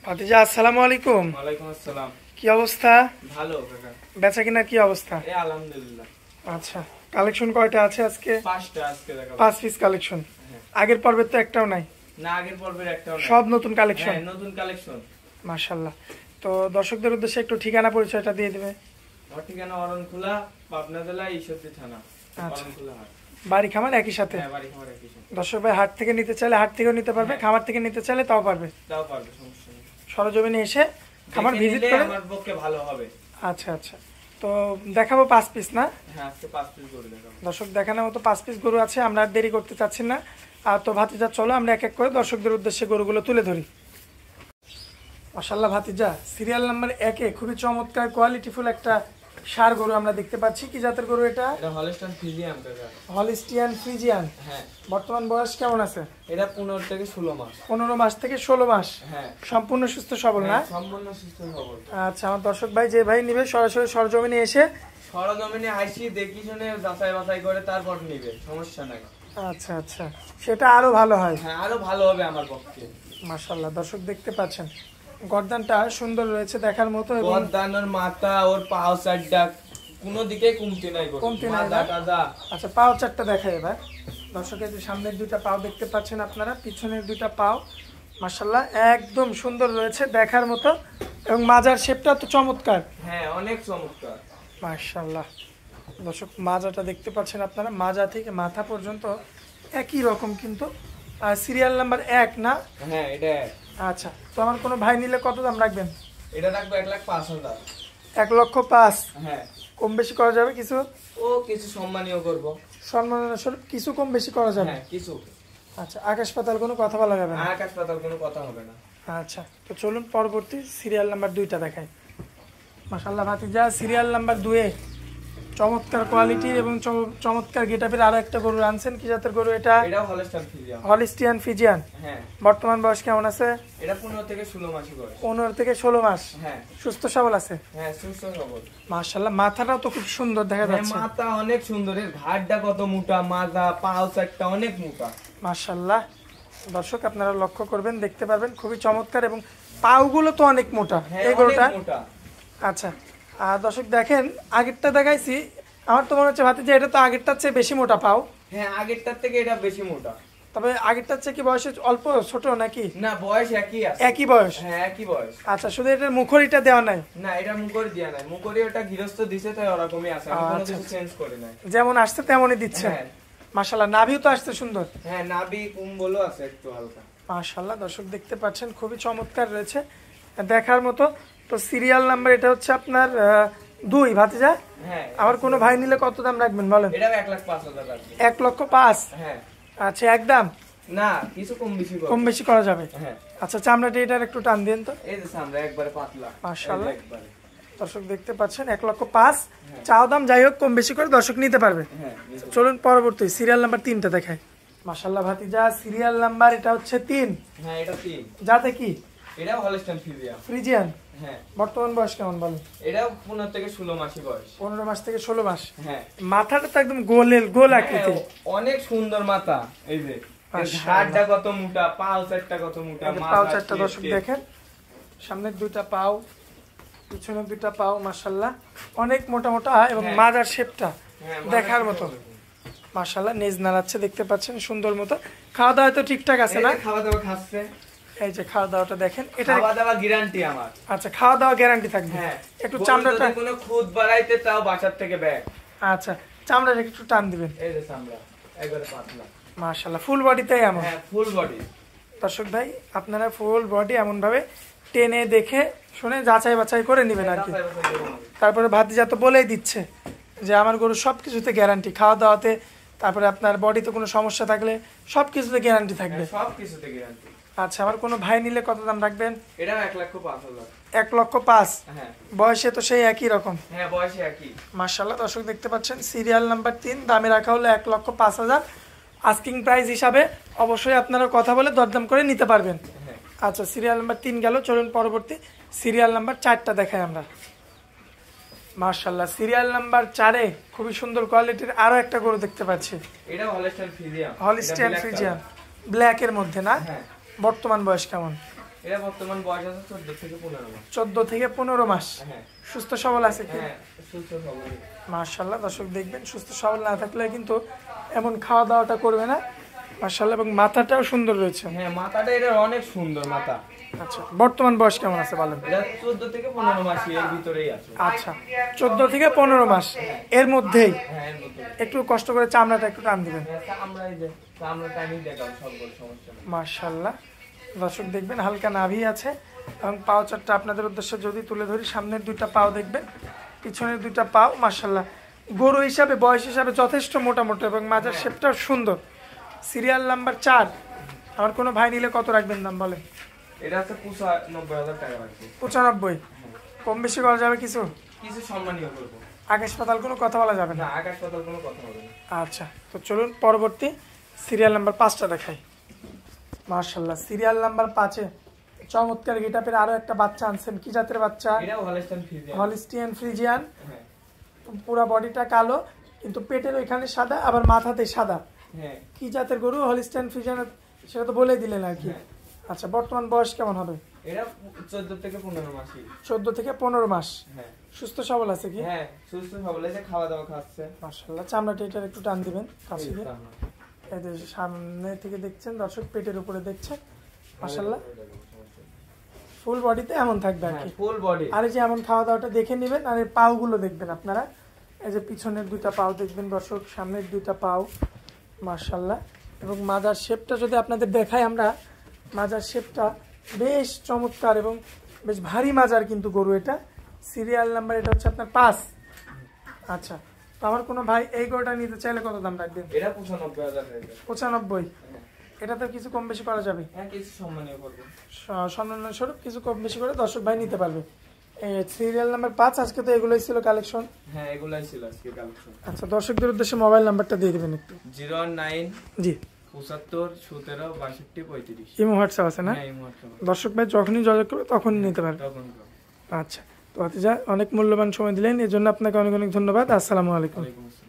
ভাতিজা আসসালামু আলাইকুম। ওয়ালাইকুম আসসালাম। কি অবস্থা? ভালো কাকা। বেচা কিনা কি অবস্থা? এই আলহামদুলিল্লাহ। আচ্ছা, কালেকশন কয়টা আছে আজকে? 5টা আজকে দেখাবো। 5 পিস কালেকশন। আগের পর্বে তো একটাও নাই। না, আগের পর্বের একটাও নাই। সব নতুন কালেকশন। হ্যাঁ, নতুন কালেকশন। মাশাআল্লাহ। তো দর্শকদের উদ্দেশ্যে একটু ঠিকানা পরিচয়টা দিয়ে দিবে। আমার ঠিকানা অরণখোলা, পাবনা জেলা, ঈশ্বরদী থানা। অরণখোলা হাট। বাড়ি খামার একই সাথে? হ্যাঁ, বাড়ি খামার একই সাথে। দর্শক ভাই হাট থেকে নিতে চাইলে হাট থেকেও নিতে পারবে, খামার থেকে নিতে চাইলে তাও পারবে। তাও পারবে, সমস্যা নেই। সরজমিনে এসে খামার ভিজিট করে আমার পক্ষে ভালো হবে। আচ্ছা আচ্ছা। তো দেখাবো 5 পিস না? হ্যাঁ, আজকে 5 পিস গরু দেখাবো। দর্শক দেখানোর মতো 5 পিস গরু আছে, আমরা আর দেরি করতে চাচ্ছি না। আর তো ভাতিজা চলো আমরা এক এক করে দর্শকদের উদ্দেশ্যে গরুগুলো তুলে ধরি। মাশাআল্লাহ ভাতিজা, সিরিয়াল নাম্বার 1-এ খুবই চমৎকার কোয়ালিটিফুল একটা ষাঁড় গরু আমরা দেখতে পাচ্ছি। কি জাতের গরু এটা? এটা হলস্টাইন ফ্রিজিয়ান কাকা। Holstein Friesian. হ্যাঁ। বর্তমান বয়স কেমন আছে? এটা 15 থেকে 16 মাস। 15 মাস থেকে 16 মাস। হ্যাঁ। সম্পূর্ণ সুস্থ সবল না? সম্পূর্ণ সুস্থ সবল। আচ্ছা, আমার দর্শক ভাই যে ভাই নিবে সরাসরি সরজমিনে এসে সরজমিনে আইসি দেখি শুনে যাচাই বাছাই করে তারপর নিবে, সমস্যা নাই। আচ্ছা আচ্ছা, সেটা আরো ভালো হয়। হ্যাঁ, আরো ভালো হবে আমার পক্ষে। মাশাআল্লাহ, দর্শক দেখতে পাচ্ছেন গর্দানটা সুন্দর রয়েছে দেখার মতো, এবং গর্দানের মাথা ওর পাও সাইডটা কোনো দিকে কমতি নাই, কমতি নাই। আচ্ছা, পাও চারটা দেখাই এবার দর্শকের। যে সামনের দুইটা পাও দেখতে পাচ্ছেন আপনারা, পিছনের দুইটা পাও মাশাআল্লাহ একদম সুন্দর রয়েছে দেখার মতো, এবং মাজার শেপটা তো চমৎকার। হ্যাঁ, অনেক চমৎকার মাশাআল্লাহ। দর্শক মাজাটা দেখতে পাচ্ছেন আপনারা, মাজা থেকে মাথা পর্যন্ত একই রকম কিন্তু। আর সিরিয়াল নাম্বার 1 না? হ্যাঁ, এটা। আচ্ছা, তো আমার কোনো ভাই নিলে কত দাম রাখবেন? এটা রাখবো 1,05,000। 1,05,000? হ্যাঁ। কম বেশি করা যাবে কিছু? ও কিছু সম্মানীয় করব। সম্মাননা স্বরূপ কিছু কম বেশি করা যাবে? হ্যাঁ, কিছু। আচ্ছা, আকাশ পাতাল কোনো কথা বলা যাবে না? আকাশ পাতাল কোনো কথা হবে না। আচ্ছা, তো চলুন পরবর্তী সিরিয়াল নাম্বার 2টা দেখাই। মাশাআল্লাহ ভাতিজা, সিরিয়াল নাম্বার 2-এ চমৎকার কোয়ালিটি এবং চমৎকার গেটআপের আরো একটা গরু আনছেন। কি জাতের গরু এটা? এটাও হলস্টাইন ফ্রিজিয়ান। Holstein Friesian. হ্যাঁ। বর্তমান বয়স কেমন আছে? এটা 15 থেকে 16 মাস বয়স। 15 থেকে 16 মাস। হ্যাঁ। সুস্থ সবল আছে? হ্যাঁ, সুস্থ সবল। মাশাআল্লাহ, মাথাটাও তো খুব সুন্দর দেখা যাচ্ছে। মাথা অনেক সুন্দর, এর ঘাড়টা কত মোটা, মাজা পাও সাইডটা অনেক মোটা। মাশাআল্লাহ, দর্শক আপনারা লক্ষ্য করবেন, দেখতে পারবেন খুবই চমৎকার, এবং পাগুলো তো অনেক মোটা এই গরুটা। আচ্ছা, আর দর্শক দেখেন আগেরটা দেখাইছি, আমার তো মনে হচ্ছে ভাতিজা এটা তো আগেরটার চেয়ে বেশি মোটা পাও। হ্যাঁ, আগেরটার থেকে এটা বেশি মোটা। তবে আগেরটার চেয়ে কি বয়সে অল্প ছোট নাকি? না, বয়স একই আছে। একই বয়স? হ্যাঁ, একই বয়স। আচ্ছা, শুধু এটার মুখরিটা দেওয়া নাই? না, এটা মুখরি দেয়া নাই, মুখরি ওটা গৃহস্থ দিছে তাই ওরকমই আছে, আমি কোনো কিছু চেঞ্জ করি নাই। যেমন আসছে তেমনই দিচ্ছে। হ্যাঁ। মাশাআল্লাহ, নাভিও তো আসছে সুন্দর। হ্যাঁ, নাভি কুম্বলও আছে একটু হালকা। মাশাআল্লাহ, দর্শক দেখতে পাচ্ছেন খুবই চমৎকার রয়েছে দেখার মতো। তো সিরিয়াল নাম্বার এটা হচ্ছে আপনার 2 ভাতিজা। হ্যাঁ। আমার কোনো ভাই নিলে কত দাম রাখবেন বলেন? এটা 1,05,000 রাখবে। 1,05,000? হ্যাঁ। আচ্ছা, একদম? না, কিছু কম বেশি কম বেশি করা যাবে। হ্যাঁ। আচ্ছা, চামড়াটা এটার একটু টান দেন তো। এই যে আমরা একবারে পাতলা। মাশাআল্লাহ, একবারে। দর্শক দেখতে পাচ্ছেন 1,05,000 চাও দাম, যাই হোক কম বেশি করে দর্শক নিতে পারবে। হ্যাঁ। চলুন পরবর্তী সিরিয়াল নাম্বার 3টা দেখাই। মাশাআল্লাহ ভাতিজা, সিরিয়াল নাম্বার এটা হচ্ছে 3। হ্যাঁ, এটা 3। যাতে কি? এটা হলস্টাইন ফ্রিজিয়ান। ফ্রিজিয়ান। হ্যাঁ। বর্তমান বয়স কেমন বলেন? এটা 15 থেকে 16 মাসই বয়স। 15 মাস থেকে 16 মাস। হ্যাঁ। মাথাটা তো একদম গোল আকৃতি। অনেক সুন্দর মাথা, এই যে ঘাড়টা কত মোটা, পাও চারটা কত মোটা, পাও চারটা দর্শক দেখেন, সামনের দুইটা পাও, পিছনের দুইটা পাও মাশাআল্লাহ অনেক মোটা মোটা, এবং মাজার শেপটা দেখার মতো। মাশাআল্লাহ, নেজ নাড়াচ্ছে দেখতে পাচ্ছেন সুন্দর মতো। খাওয়া দাওয়া তো ঠিকঠাক আছে না? খাওয়া দাওয়া খাচ্ছে। এই যে খাওয়া দাওয়াটা দেখেন, এটা খাওয়া দাওয়া গ্যারান্টি আমার। আচ্ছা, খাওয়া দাওয়া গ্যারান্টি থাকবে। হ্যাঁ। একটু চামড়াটা কোনো খুদ বাড়াইতে তাও বাসার থেকে ব্যাগ। আচ্ছা, চামড়াটা একটু টান দিবেন। এই যে চামড়া একবারে পাতলা। মাশাআল্লাহ, ফুল বডিতেই এমন। হ্যাঁ, ফুল বডি। দর্শক ভাই আপনারা ফুল বডি এমন ভাবে টেনে দেখে শুনে যাচাই বাছাই করে নেবেন আর কি। তারপরে ভাতিজা তো বলেই দিচ্ছে যে আমার গরু সবকিছুতে গ্যারান্টি, খাওয়া দাওয়াতে, তারপরে আপনার বডিতে কোনো সমস্যা থাকলে সবকিছুতে গ্যারান্টি থাকবে। সবকিছুতে গ্যারান্টি। আচ্ছা, আমার কোনো ভাই নিলে কত দাম রাখবেন? এটা 1,05,000। 1,05,000? হ্যাঁ। বয়সে তো সেই একই রকম। হ্যাঁ, বয়সে একই। মাশাআল্লাহ, দর্শক দেখতে পাচ্ছেন সিরিয়াল নাম্বার 3, দামে রাখা হলো 1,05,000। আস্কিং প্রাইস হিসাবে অবশ্যই আপনারা কথা বলে দরদাম করে নিতে পারবেন। আচ্ছা, সিরিয়াল নাম্বার 3 গেল, চলুন পরবর্তী সিরিয়াল নাম্বার 4টা দেখাই আমরা। মাশাআল্লাহ, সিরিয়াল নাম্বার 4-এ খুবই সুন্দর কোয়ালিটির আরো একটা গরু দেখতে পাচ্ছি। এটা Holstein Friesian. Holstein Friesian, black এর মধ্যে না? হ্যাঁ। বর্তমান বয়স কেমন? এটা বর্তমান বয়স আছে 14 থেকে 15 মাস। 14 থেকে 15 মাস। হ্যাঁ সুস্থ সবল আছে কি? হ্যাঁ সুস্থ সবল। মাশাআল্লাহ, দর্শক দেখবেন সুস্থ সবল না থাকলে কিন্তু এমন খাওয়া দাওয়াটা করবে না। মাশাআল্লাহ, এবং মাথাটাও সুন্দর রয়েছে। হ্যাঁ মাথাটা এটা অনেক সুন্দর মাথা। আচ্ছা, বর্তমান বয়স কেমন আছে বলেন? এটা 14 থেকে 15 মাস এর ভিতরেই আছে। আচ্ছা, 14 থেকে 15 মাস এর মধ্যেই। হ্যাঁ এর মধ্যে। একটু কষ্ট করে চামড়াটা একটু টান দিবেন। আমরা এই যে আমরা টাইমিং দেখাবো, সব বড় সমস্যা নেই। মাশাআল্লাহ, দর্শক দেখবেন হালকা নাভি আছে এবং পাও চারটা আপনাদের উদ্দেশ্যে যদি তুলে ধরি, সামনের দুইটা পাও দেখবেন, পিছনের দুইটা পাও মাশাআল্লাহ গরু হিসাবে বয়স হিসাবে যথেষ্ট মোটামুটি এবং মাজার শেপটাও সুন্দর। Serial number 4। আমার কোনো ভাই নিলে কত রাখবেন দাম বলেন? এটা হচ্ছে 95,000 টাকা রাখবে। 95। কম বেশি করা যাবে কিছু? কিছু সম্মানীয় করব। আকাশ পাতাল কোনো কথা বলা যাবে না? না আকাশ পাতাল কোনো কথা হবে না। আচ্ছা, তো চলুন পরবর্তী সিরিয়াল নাম্বার 5টা দেখাই। মাশাআল্লাহ, সিরিয়াল নাম্বার 5-এ চমৎকার গেটআপের আরো একটা বাচ্চা আনছেন। কি জাতের বাচ্চা? এটাও হলস্টাইন ফ্রিজিয়ান। Holstein Friesian. হ্যাঁ পুরো বডিটা কালো কিন্তু পেটের ওইখানে সাদা, আবার মাথাতে সাদা। হ্যাঁ কি জাতের গরু? হলিস্টিয়ান ফ্রিজিয়ান, সেটা তো বলে দিলেন আর কি। আচ্ছা, বর্তমান বয়স কেমন হবে? এটা 14 থেকে 15 মাস। 14 থেকে 15 মাস। হ্যাঁ সুস্থ সবল আছে কি? হ্যাঁ সুস্থ সবল আছে, খাওয়া দাওয়া খাচ্ছে। মাশাআল্লাহ, চামড়াটা এটার একটু টান দিবেন কাছে এই গিয়ে। তো আমরা। এই যে সামনে থেকে দেখছেন দর্শক, পেটের উপরে দেখছেন মাশাআল্লাহ ফুল বডিতে এমন থাকবে আর কি। Full body. আর এই যে এমন খাওয়া দাওয়াটা দেখে নেবেন। আর এই পাও গুলো দেখবেন আপনারা, এই যে পিছনের দুইটা পাও দেখবেন দর্শক, সামনের দুইটা পাও মাশাআল্লাহ। এবং মাজার শেপটা যদি আপনাদের দেখাই আমরা, মাজার শেপটা বেশ চমৎকার এবং বেশ ভারী মাজার কিন্তু গরু। এটা সিরিয়াল নাম্বার, এটা হচ্ছে আপনার 5। আচ্ছা, তো আমার কোনো ভাই এই গরুটা নিতে চাইলে কত দাম রাখবেন? এটা 95,000 টাকা। 95। এটাতে কিছু কম বেশি করা যাবে? হ্যাঁ কিছু সম্মানীয় করব। সম্মাননা স্বরূপ কিছু কম বেশি করে দর্শক ভাই নিতে পারবে। Serial number 5। আজকে তো এগুলোই ছিল কালেকশন। হ্যাঁ এগুলাই ছিল আজকে কালেকশন। আচ্ছা, দর্শকদের উদ্দেশ্যে মোবাইল নাম্বারটা দিয়ে দিবেন একটু। 09 জি 75 17 62 35। ইমো হোয়াটসঅ্যাপ আছে না? হ্যাঁ এই মুহূর্তে দর্শক ভাই যখনই যোগাযোগ করবে তখনই নিতে পারবে। তখন করব। আচ্ছা, তো হাতিজা অনেক মূল্যবান সময় দিলেন, এর জন্য আপনাকে অনেক অনেক ধন্যবাদ। আসসালামু আলাইকুম। ওয়ালাইকুম আসসালাম।